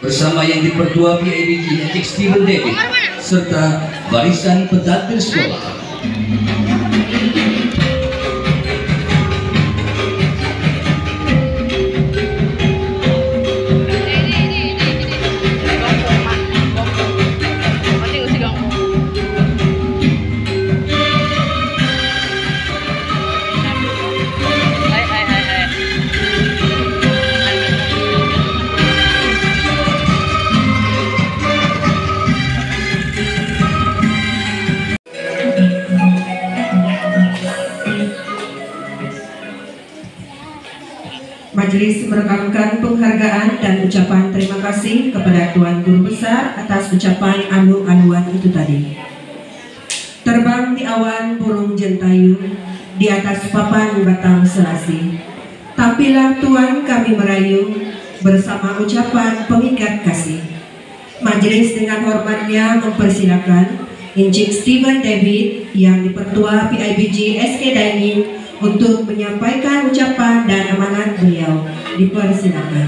bersama yang dipertua PIBG Encik Steven David serta barisan petatih sekolah. Majelis merekamkan penghargaan dan ucapan terima kasih kepada Tuan Guru Besar atas ucapan anu-anuan itu tadi. Terbang di awan burung jentayu, di atas papan batang selasi. Tapilah Tuan kami merayu, bersama ucapan pengikat kasih. Majelis dengan hormatnya mempersilakan Encik Steven David yang dipertua PIBG SK Dainin untuk menyampaikan ucapan dan amanat beliau. Dipersilakan.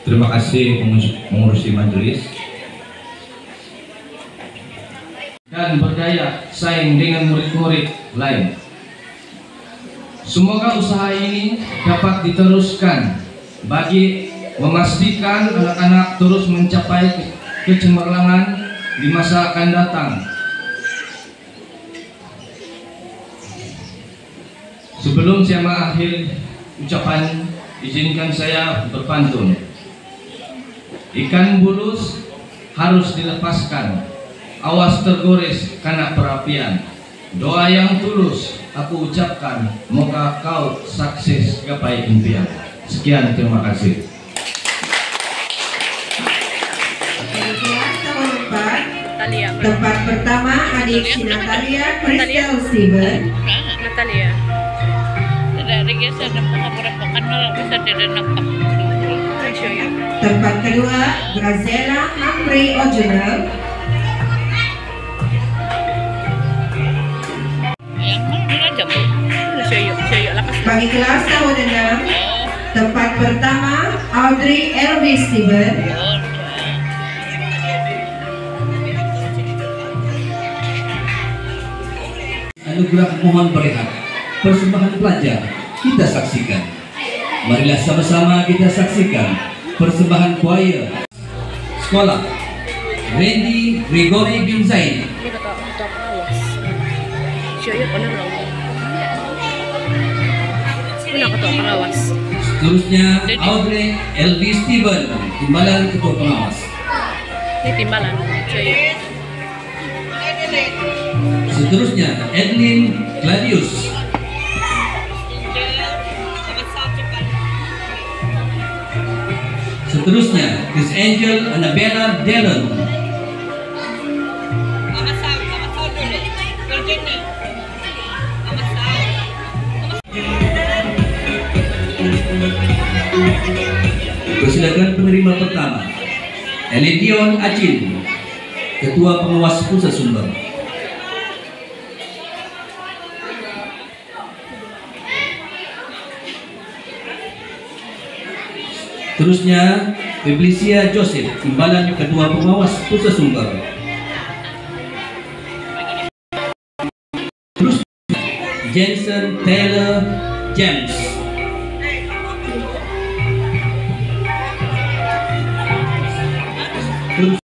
Terima kasih pengurusi majelis dan berdaya saing dengan murid-murid lain. Semoga usaha ini dapat diteruskan bagi memastikan anak-anak terus mencapai kecemerlangan di masa akan datang. Sebelum saya mengakhiri ucapan, izinkan saya berpantun. Ikan bulus harus dilepaskan, awas tergores karena perapian. Doa yang tulus aku ucapkan, moga kau sukses gapai impian. Sekian, terima kasih. Tempat pertama adik si Natalia Crystal Steven. Natalia. Dari geser nampak malah bisa tidak nampak. Tempat kedua Graziella Humphrey Ojunel. Bagi kelas tahun 6, tempat pertama Audrey Elvi Steven. Anugerah mohon berlihat, persembahan pelajar kita saksikan. Marilah sama-sama kita saksikan persembahan choir sekolah Randy Gregory bin Zain. Seterusnya Audrey Elvi Steven, timbalan ketua pengawas. Ini timbalan. Seterusnya Edlin Gladius. Seterusnya Chris Angel Annabella Dillon. Persilakan penerima pertama Elidion Acin, Ketua Pengawas Pusat Sumber. Terusnya Felicia Joseph, timbalan Ketua Pengawas Pusat Sumber. Terus Jensen Taylor James. Terus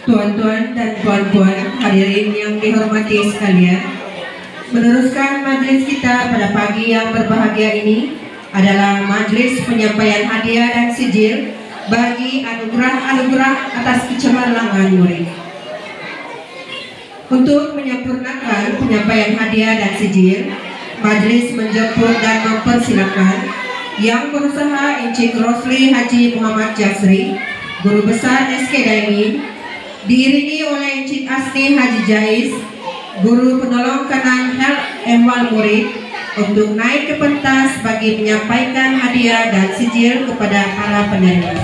Tuan-tuan dan puan-puan hadirin yang dihormati sekalian, meneruskan majelis kita pada pagi yang berbahagia ini adalah majelis penyampaian hadiah dan sijil bagi anugerah-anugerah atas kecemerlangan murid. Untuk menyempurnakan penyampaian hadiah dan sijil, majelis menjemput dan mempersilakan Yang berusaha Encik Rosli Haji Muhammad Jasri, Guru Besar SK Daengin, diiringi oleh Encik Asni Haji Jais, Guru Penolong Kanan Health Ehwal Murid, untuk naik ke pentas bagi menyampaikan hadiah dan sijil kepada para penerima.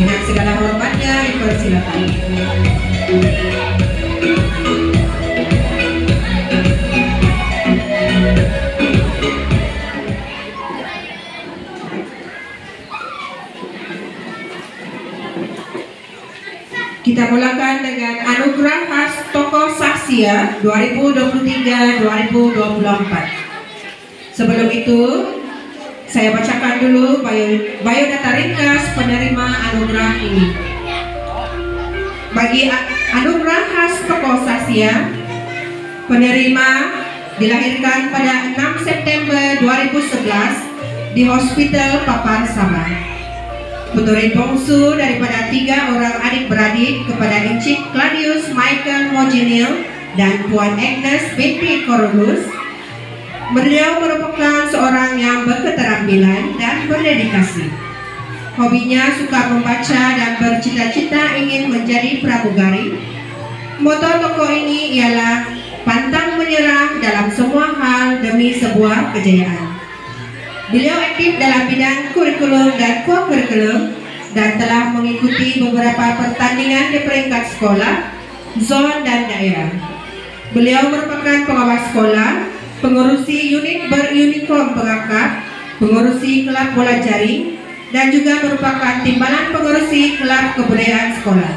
Dengan segala hormatnya dipersilakan. Kita mulakan dengan anugerah khas tokoh Saksia 2023-2024. Sebelum itu, saya bacakan dulu biodata ringkas penerima anugerah ini. Bagi anugerah khas tokoh Saksia, penerima dilahirkan pada 6 September 2011 di Hospital Papar Sabah. Puturin bongsu daripada 3 orang adik-beradik kepada Encik Claudius Michael Moginil dan Puan Agnes binti Corolus. Beliau merupakan seorang yang berketerampilan dan berdedikasi. Hobinya suka membaca dan bercita-cita ingin menjadi pramugari. Moto tokoh ini ialah pantang menyerah dalam semua hal demi sebuah kejayaan. Beliau aktif dalam bidang kurikulum dan co-kurikulum dan telah mengikuti beberapa pertandingan di peringkat sekolah, zon dan daerah. Beliau merupakan pengawas sekolah, pengurusi unit beruniform pengangkat, pengurusi kelab bola jaring, dan juga merupakan timbalan pengurusi kelab kebudayaan sekolah.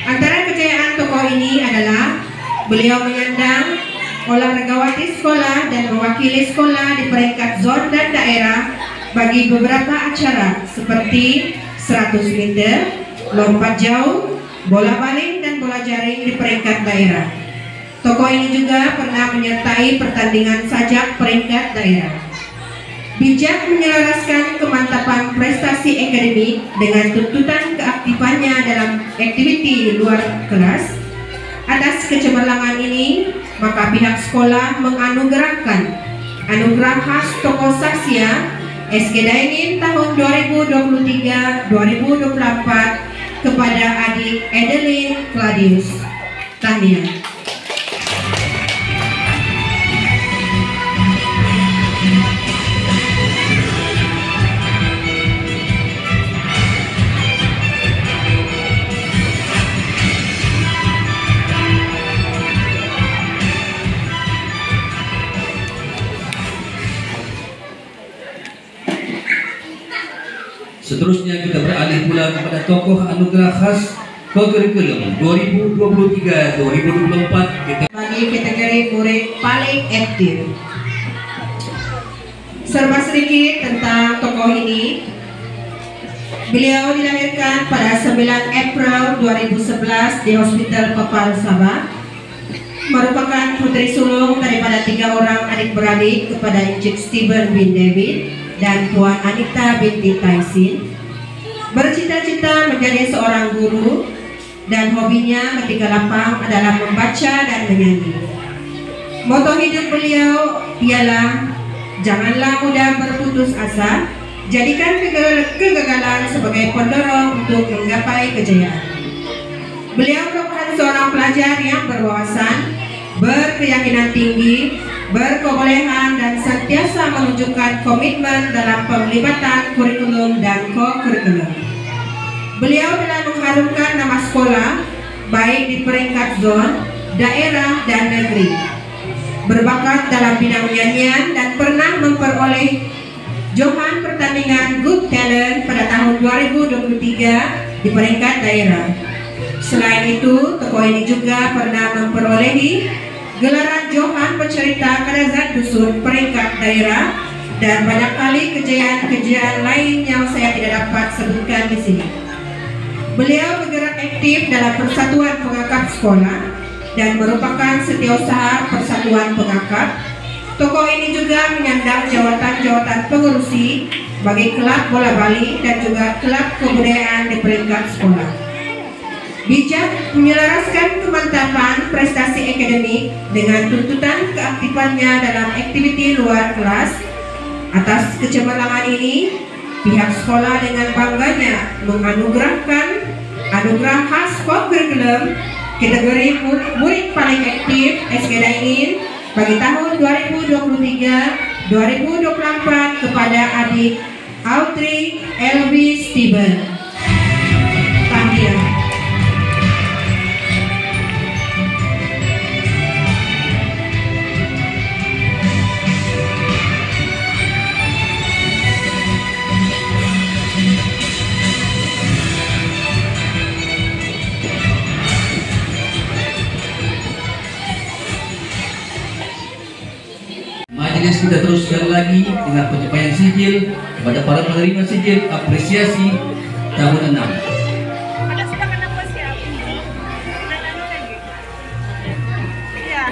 Antara kejayaan tokoh ini adalah beliau menyandang olahragawati sekolah dan mewakili sekolah di peringkat zon dan daerah bagi beberapa acara seperti 100 meter, lompat jauh, bola baling, dan bola jaring di peringkat daerah. Tokoh ini juga pernah menyertai pertandingan sajak peringkat daerah. Bijak menyelaraskan kemantapan prestasi akademik dengan tuntutan keaktifannya dalam aktiviti luar kelas. Atas kecemerlangan ini, maka pihak sekolah menganugerahkan anugerah khas tokoh Saksia SK Daengin tahun 2023-2024 kepada adik Adeline Claudius. Tahniah. Seterusnya kita beralih pula kepada tokoh anugerah khas co-kurikulum 2023-2024 bagi kategori murid paling aktif. Serba sedikit tentang tokoh ini. Beliau dilahirkan pada 9 April 2011 di Hospital Papar Sabah. Merupakan putri sulung daripada 3 orang adik-beradik kepada Encik Stephen bin David dan Puan Anita binti Taisin. Bercita-cita menjadi seorang guru dan hobinya ketika lapang adalah membaca dan menyanyi. Moto hidup beliau ialah janganlah mudah berputus asa, jadikan kegagalan sebagai pendorong untuk menggapai kejayaan. Beliau merupakan seorang pelajar yang berwawasan, berkeyakinan tinggi, berkebolehan, dan senantiasa menunjukkan komitmen dalam penglibatan kurikulum dan co-kurikulum. Beliau telah mengharumkan nama sekolah baik di peringkat zon, daerah, dan negeri. Berbakat dalam bidang nyanyian dan pernah memperoleh johan pertandingan Good Talent pada tahun 2023 di peringkat daerah. Selain itu, tokoh ini juga pernah memperolehi gelaran johan pencerita Kadazan Dusun peringkat daerah dan banyak kali kejayaan-kejayaan lain yang saya tidak dapat sebutkan di sini. Beliau bergerak aktif dalam persatuan pengangkat sekolah dan merupakan setiausaha persatuan pengangkat. Tokoh ini juga menyandang jawatan-jawatan pengurusi bagi kelab bola bali dan juga kelab kebudayaan di peringkat sekolah. Bijak menyelaraskan kemantapan prestasi akademik dengan tuntutan keaktifannya dalam aktiviti luar kelas. Atas kecemerlangan ini, pihak sekolah dengan bangganya menganugerahkan anugerah khas co-curriculum kategori murid paling aktif SK Dainin bagi tahun 2023-2024 kepada adik Audrey Elvi Steven. Tahniah. Majelis kita teruskan lagi dengan pencapaian sijil kepada para penerima sijil apresiasi tahun 6. Ada sedangkan apa siap? Iya.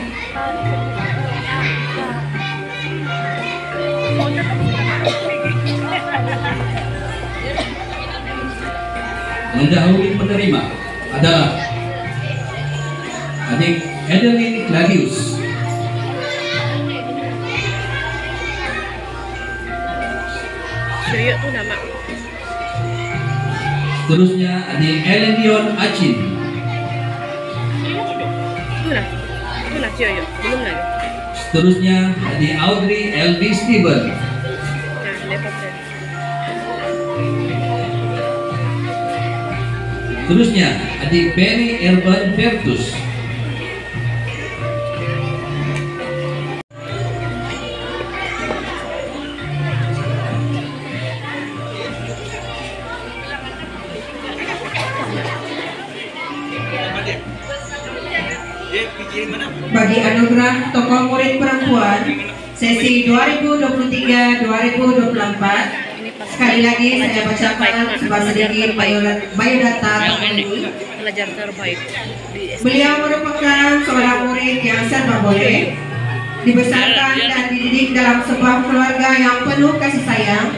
Mendahului penerima adalah adik Adeline Claudius. Yoyo tuh nama. Terusnya adik Ellen Dion Acin. Itu lah Yoyo, belum lagi. Seterusnya adik Audrey Elvi Steven. Nah, dapat deh. Terusnya adik Perry Erban Bertus. Bagi anugerah tokoh murid perempuan sesi 2023-2024, sekali lagi saya bacakan sedikit biodata tahun ini. Pelajar terbaik di Beliau merupakan seorang murid yang serba boleh, dibesarkan dan dididik dalam sebuah keluarga yang penuh kasih sayang.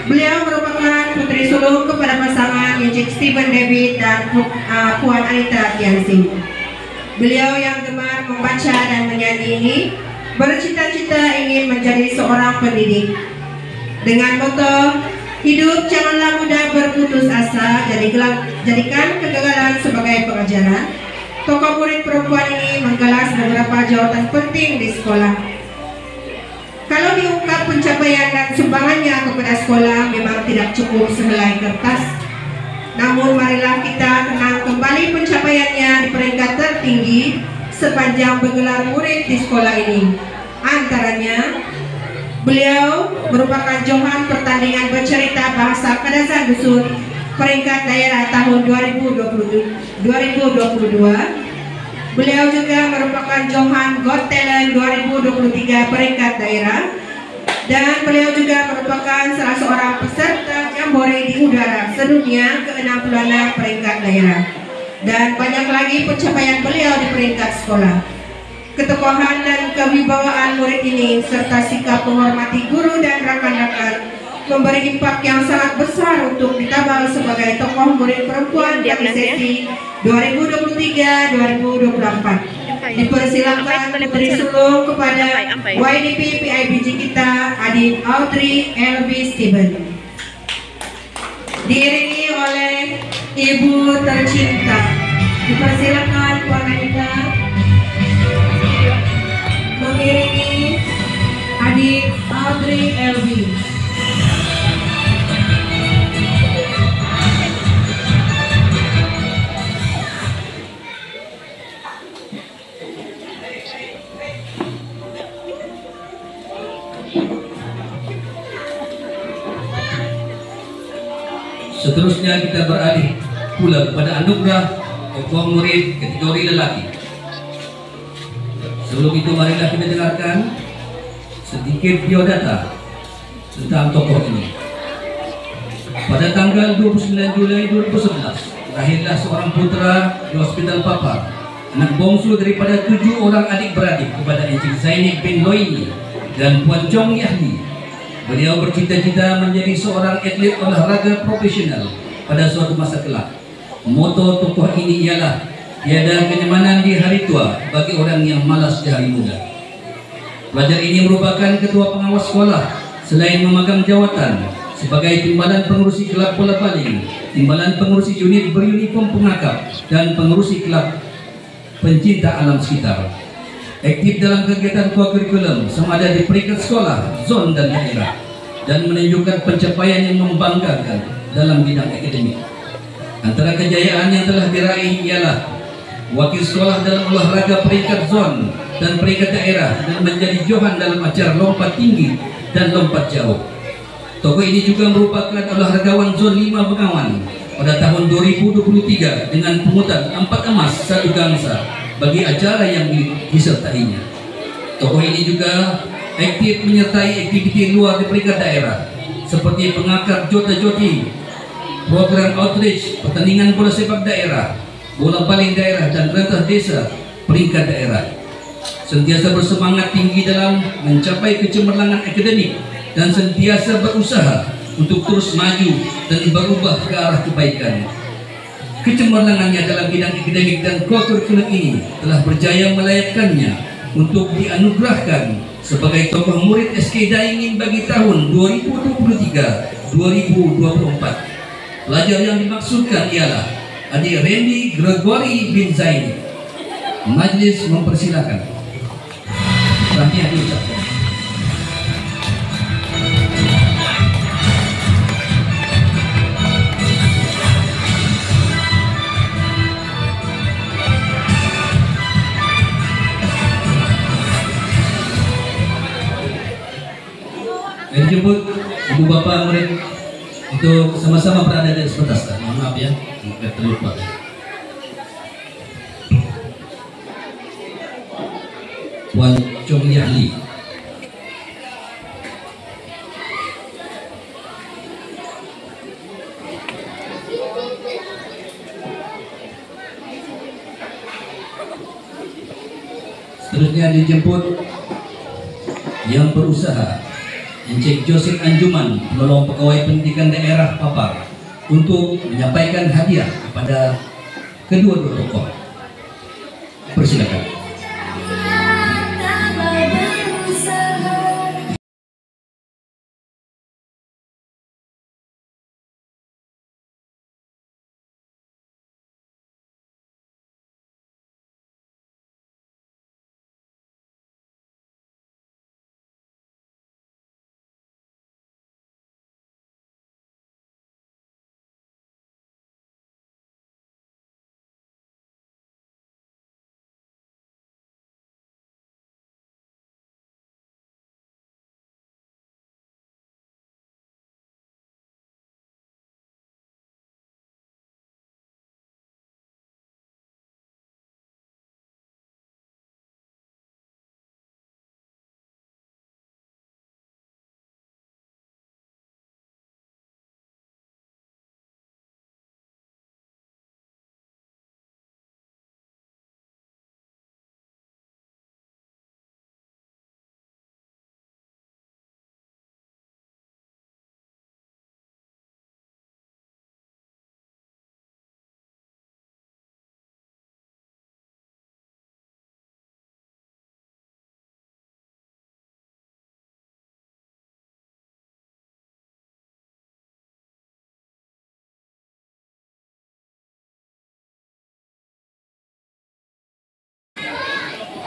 Beliau merupakan putri sulung kepada pasangan Encik Stephen David dan Puan Anita Tiansi. Beliau yang gemar membaca dan menyanyi ini bercita-cita ingin menjadi seorang pendidik. Dengan moto, hidup janganlah mudah berputus asa, jadikan kegagalan sebagai pengajaran. Tokoh murid perempuan ini menggagas beberapa jawatan penting di sekolah. Kalau diungkap pencapaian dan sumbangannya kepada sekolah memang tidak cukup sehelai kertas. Namun marilah kita kenang kembali pencapaiannya di peringkat tertinggi sepanjang bergelar murid di sekolah ini. Antaranya, beliau merupakan johan pertandingan bercerita bahasa Kadazan Dusun peringkat daerah tahun 2022. Beliau juga merupakan johan Got Talent 2023 peringkat daerah. Dan beliau juga merupakan salah seorang peserta Jambore di Udara sedunia ke-66 peringkat daerah. Dan banyak lagi pencapaian beliau di peringkat sekolah. Ketokohan dan kewibawaan murid ini serta sikap menghormati guru dan rakan-rakan memberi impak yang sangat besar untuk ditabal sebagai tokoh murid perempuan dari sesi 2023-2024. Dipersilakan putri sulung kepada YDP PIBG kita, adik Audrey Elvi Steven, diiringi oleh ibu tercinta. Dipersilakan Puan Anita mengiringi adik Audrey Elvi. Seterusnya kita beralih pula kepada anugerah tokoh murid kategori lelaki. Sebelum itu marilah kita dengarkan sedikit biodata tentang tokoh ini. Pada tanggal 29 Julai 2011, lahirlah seorang putra di Hospital Papar, anak bongsu daripada 7 orang adik-beradik kepada Encik Zainik bin Loini dan Puan Chong Yahni. Beliau bercita-cita menjadi seorang atlet olahraga profesional pada suatu masa kelak. Moto tokoh ini ialah tiada kenyamanan di hari tua bagi orang yang malas di hari muda. Pelajar ini merupakan ketua pengawas sekolah selain memegang jawatan sebagai timbalan pengurusi kelab bola baling, timbalan pengurusi unit beruniform pengakap, dan pengurusi kelab pencinta alam sekitar. Aktif dalam kegiatan co-curriculum sama ada di peringkat sekolah, zon dan daerah, dan menunjukkan pencapaian yang membanggakan dalam bidang akademik. Antara kejayaan yang telah diraih ialah wakil sekolah dalam olahraga peringkat zon dan peringkat daerah, dan menjadi johan dalam acara lompat tinggi dan lompat jauh. Tokoh ini juga merupakan olahragawan zon 5 Bengawan pada tahun 2023 dengan pungutan 4 emas 1 gangsa bagi acara yang disertainya. Tokoh ini juga aktif menyertai aktiviti luar di peringkat daerah seperti pengakar jota-joti, program outreach, pertandingan bola sepak daerah, bola baling daerah, dan rentas desa peringkat daerah. Sentiasa bersemangat tinggi dalam mencapai kecemerlangan akademik dan sentiasa berusaha untuk terus maju dan berubah ke arah kebaikan. Kecemerlangannya dalam bidang akademik dan co-curriculum ini telah berjaya melayakkannya untuk dianugerahkan sebagai tokoh murid SK Daingin bagi tahun 2023-2024. Pelajar yang dimaksudkan ialah Adik Randy Gregory bin Zaini. Majelis mempersilakan. Tahniah diucapkan. Saya jemput ibu bapak murid untuk sama-sama berada di sepetas. Mohon maaf ya, nggak terlupa. Wan Chong Yahli. Seterusnya dijemput yang berusaha Encik Joseph Anjuman, penolong pegawai pendidikan daerah Papar, untuk menyampaikan hadiah kepada kedua-dua tokoh. Persilakan.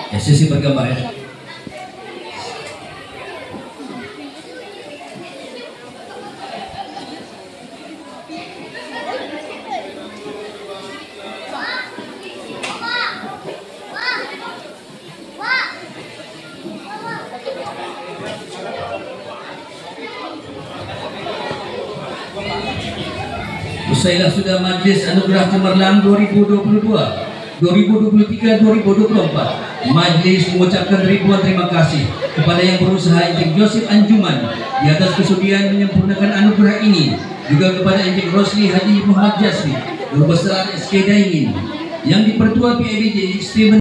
Ya, sesi bergambar ya. Usailah sudah Majelis Anugerah Cemerlang 2022-2023-2024. Majelis mengucapkan ribuan terima kasih kepada yang berusaha Encik Joseph Anjuman di atas kesudian menyempurnakan anugerah ini, juga kepada Encik Rosli Haji Muhammad Jasri, Guru Besar SK Daingin, yang dipertua PIBJ Steven